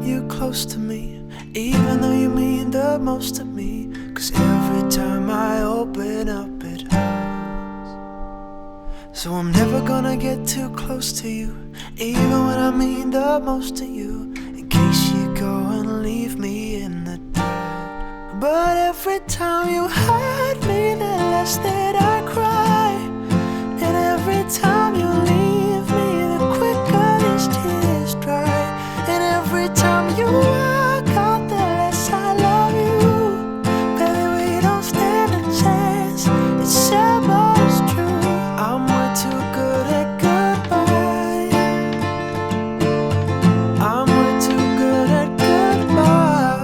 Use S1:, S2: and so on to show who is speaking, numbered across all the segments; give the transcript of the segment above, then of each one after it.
S1: you close to me, even though you mean the most to me. 'Cause every time I open up it hurts. So I'm never gonna get too close to you, even when I mean the most to you, in case you go and leave me in the dirt. But every time you hurt me, the less that I cry. And every time you leave me, the quicker these tears dry. And every time you walk out, the less I love you. Baby, we don't stand a chance. It's sad, but it's true. I'm way too good at goodbye. I'm way too good at goodbye.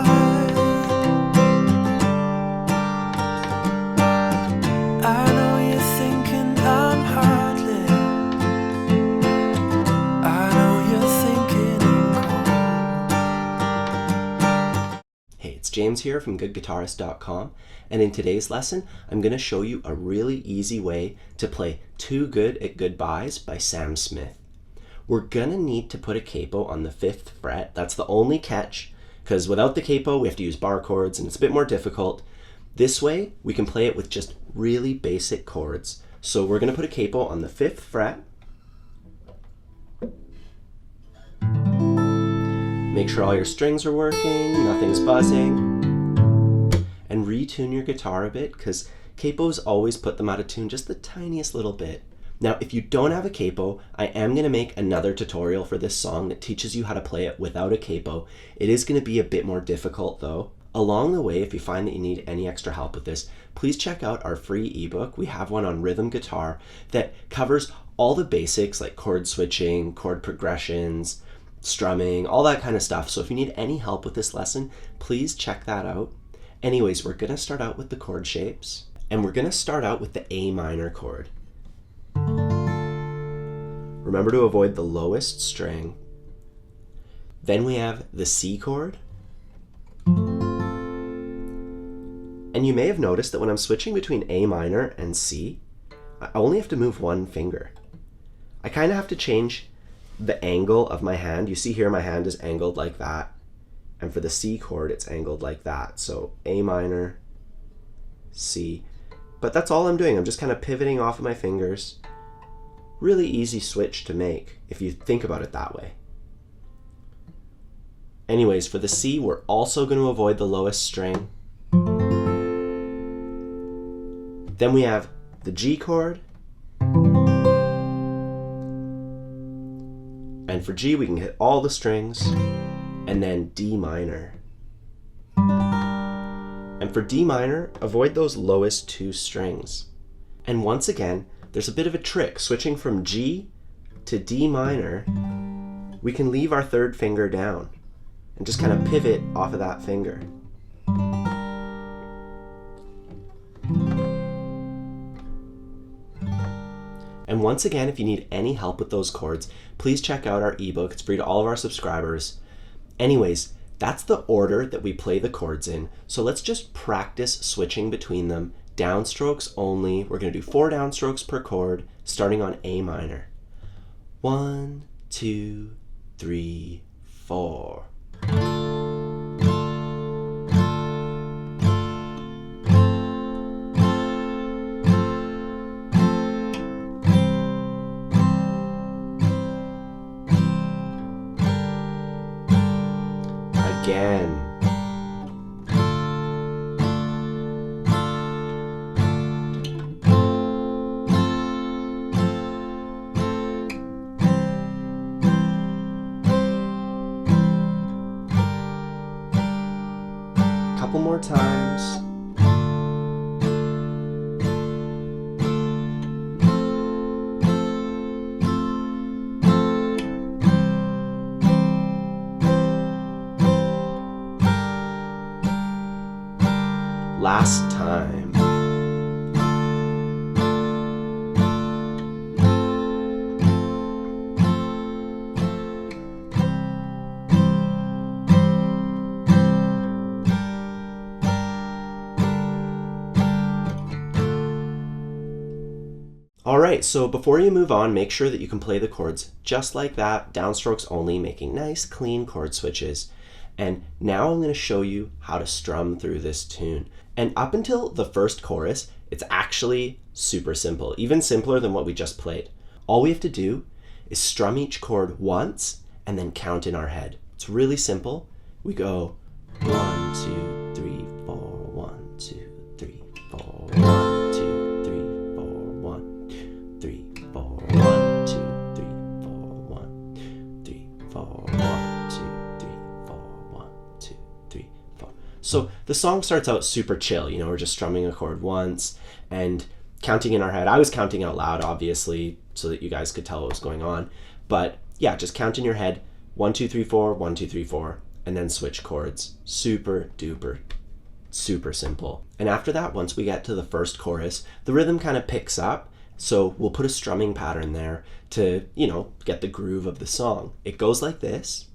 S1: I know you're thinking I'm heartless. I know you're thinking I'm cold.
S2: Hey, it's James here from goodguitarist.com, and in today's lesson, I'm going to show you a really easy way to play Too Good at Goodbyes by Sam Smith. We're going to need to put a capo on the 5th fret. That's the only catch, because without the capo, we have to use bar chords, and it's a bit more difficult. This way, we can play it with just really basic chords. So we're going to put a capo on the 5th fret. Make sure all your strings are working, nothing's buzzing, and retune your guitar a bit, because capos always put them out of tune just the tiniest little bit. Now, if you don't have a capo, I am going to make another tutorial for this song that teaches you how to play it without a capo. It is going to be a bit more difficult though. Along the way, if you find that you need any extra help with this, please check out our free ebook. We have one on rhythm guitar that covers all the basics like chord switching, chord progressions, strumming, all that kind of stuff. So if you need any help with this lesson, please check that out. Anyways, we're going to start out with the chord shapes, and we're going to start out with the A minor chord. Remember to avoid the lowest string. Then we have the C chord. And you may have noticed that when I'm switching between A minor and C, I only have to move one finger. I kind of have to change the angle of my hand. You see here my hand is angled like that, and for the C chord it's angled like that. So A minor, C, but that's all I'm doing. I'm just kind of pivoting off of my fingers. Really easy switch to make if you think about it that way. Anyways, for the C, we're also going to avoid the lowest string. Then we have the G chord. And for G, we can hit all the strings, and then D minor. And for D minor, avoid those lowest two strings. And once again, there's a bit of a trick. Switching from G to D minor, we can leave our third finger down and just kind of pivot off of that finger. And once again, if you need any help with those chords, please check out our ebook. It's free to all of our subscribers. Anyways, that's the order that we play the chords in. So let's just practice switching between them. Downstrokes only. We're going to do 4 downstrokes per chord, starting on A minor. 1, 2, 3, 4. Again. Couple more times. Last time. Alright, so before you move on, make sure that you can play the chords just like that, downstrokes only, making nice, clean chord switches. And now I'm going to show you how to strum through this tune. And up until the first chorus, it's actually super simple, even simpler than what we just played. All we have to do is strum each chord once and then count in our head. It's really simple. We go 1, 2, 3, 4, 1, 2, 3, 4, 1, 2, 3, 4, 1, 2, 3, 4, 1, 2, 3, 4, 1, 2, 3, 4, 1, 2, 3, 4, 1, 2, 3, 4. So the song starts out super chill, you know, we're just strumming a chord once and counting in our head. I was counting out loud, obviously, so that you guys could tell what was going on. But yeah, just count in your head, 1, 2, 3, 4, 1, 2, 3, 4, and then switch chords. Super duper, super simple. And after that, once we get to the first chorus, the rhythm kind of picks up. So we'll put a strumming pattern there to, you know, get the groove of the song. It goes like this.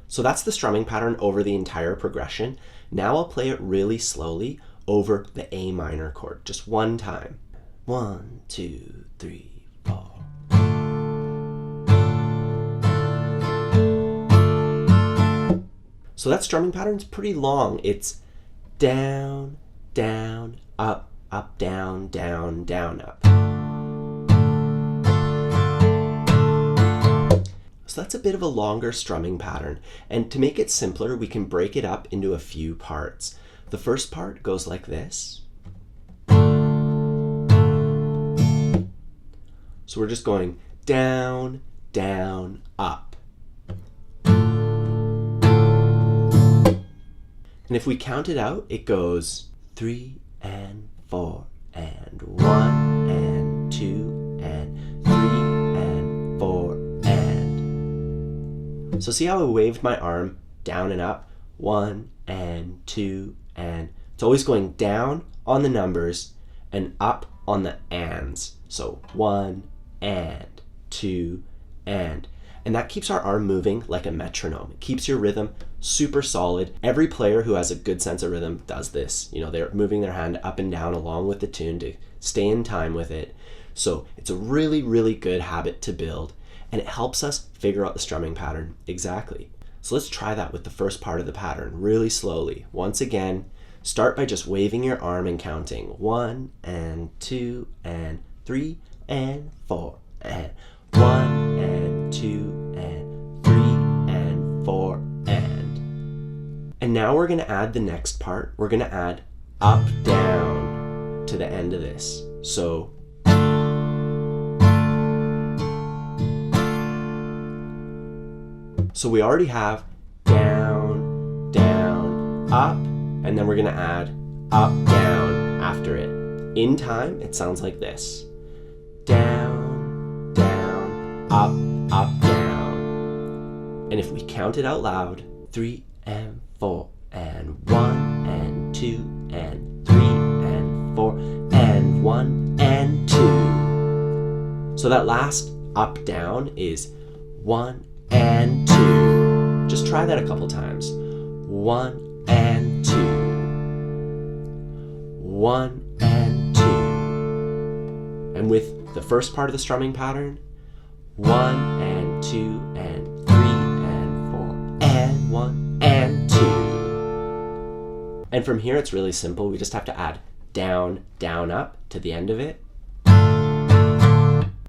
S2: So that's the strumming pattern over the entire progression. Now I'll play it really slowly over the A minor chord, just one time. 1, 2, 3, 4. So that strumming pattern's pretty long. It's down, down, up, up, down, down, down, up. So that's a bit of a longer strumming pattern. And to make it simpler, we can break it up into a few parts. The first part goes like this. So we're just going down, down, up. And if we count it out, it goes 3 and 4 and 1 and 2 and 3 and 4 and. So see how I waved my arm down and up? 1 and 2 and. It's always going down on the numbers and up on the ands. So 1 and 2 and. And that keeps our arm moving like a metronome. It keeps your rhythm super solid. Every player who has a good sense of rhythm does this. You know, they're moving their hand up and down along with the tune to stay in time with it. So it's a really, really good habit to build, and it helps us figure out the strumming pattern exactly. So let's try that with the first part of the pattern really slowly. Once again, start by just waving your arm and counting 1 and 2 and 3 and 4 and 1 and 2 and 3 and 4 and. And now we're going to add the next part. We're going to add up, down to the end of this. So we already have down, down, up, and then we're going to add up, down after it. In time, it sounds like this. Down, down, up, up, down. And if we count it out loud, 3 and 4 and 1 and 2 and 3 and 4 and 1 and 2. So that last up, down is 1 and 2. Just try that a couple times. 1 and 2. 1 and 2. And with the first part of the strumming pattern, 1 and 2 and 3 and 4 and 1 and 2. And from here it's really simple. We just have to add down, down, up to the end of it.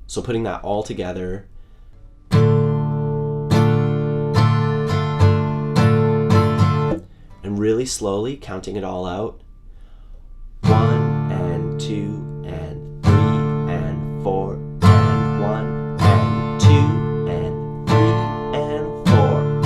S2: So putting that all together. And really slowly counting it all out. 1 and 2 and 3 and 4 and 1 and 2 and 3 and 4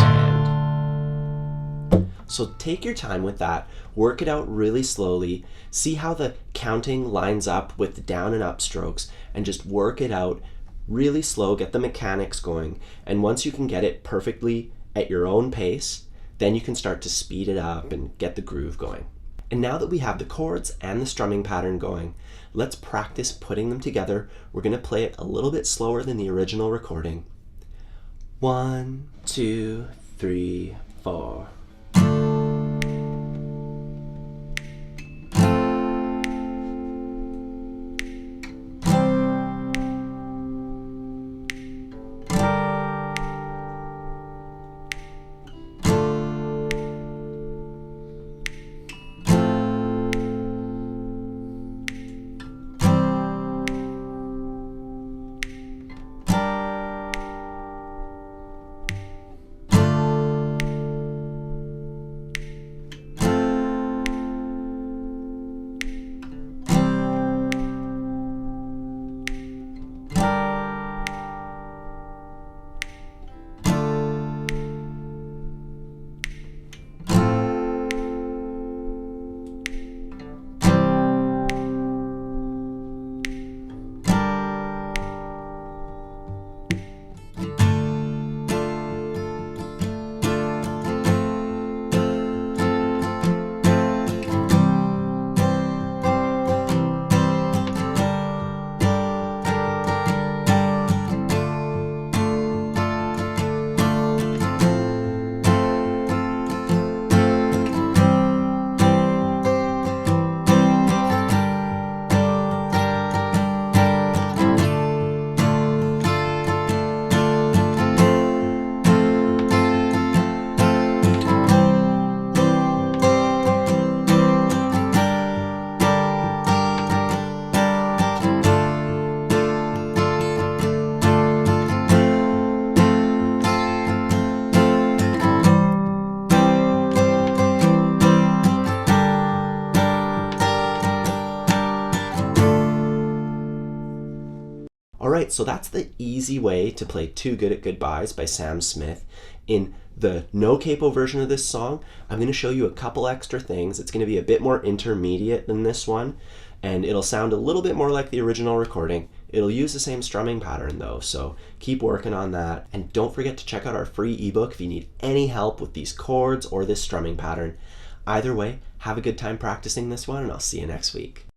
S2: and. So take your time with that, work it out really slowly, see how the counting lines up with the down and up strokes, and just work it out really slow, get the mechanics going, and once you can get it perfectly at your own pace, then you can start to speed it up and get the groove going. And now that we have the chords and the strumming pattern going, let's practice putting them together. We're going to play it a little bit slower than the original recording. 1, 2, 3, 4. Alright, so that's the easy way to play Too Good at Goodbyes by Sam Smith. In the no capo version of this song, I'm going to show you a couple extra things. It's going to be a bit more intermediate than this one, and it'll sound a little bit more like the original recording. It'll use the same strumming pattern though, so keep working on that. And don't forget to check out our free ebook if you need any help with these chords or this strumming pattern. Either way, have a good time practicing this one, and I'll see you next week.